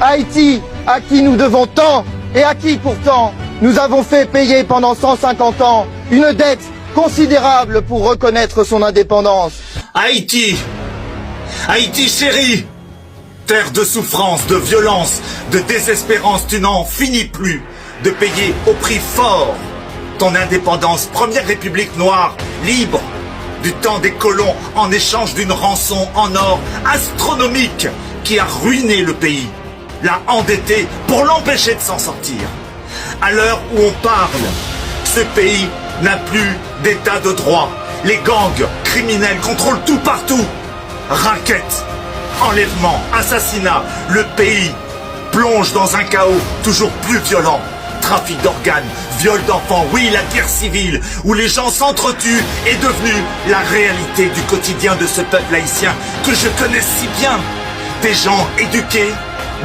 Haïti, à qui nous devons tant et à qui pourtant nous avons fait payer pendant 150 ans une dette considérable pour reconnaître son indépendance. Haïti, Haïti chérie, terre de souffrance, de violence, de désespérance, tu n'en finis plus de payer au prix fort ton indépendance, première république noire, libre, du temps des colons en échange d'une rançon en or astronomique qui a ruiné le pays, l'a endetté pour l'empêcher de s'en sortir. À l'heure où on parle, ce pays n'a plus d'état de droit. Les gangs criminels contrôlent tout partout. Raquettes, enlèvements, assassinats, le pays plonge dans un chaos toujours plus violent. Trafic d'organes, viol d'enfants, oui, la guerre civile, où les gens s'entretuent, est devenue la réalité du quotidien de ce peuple haïtien que je connais si bien. Des gens éduqués,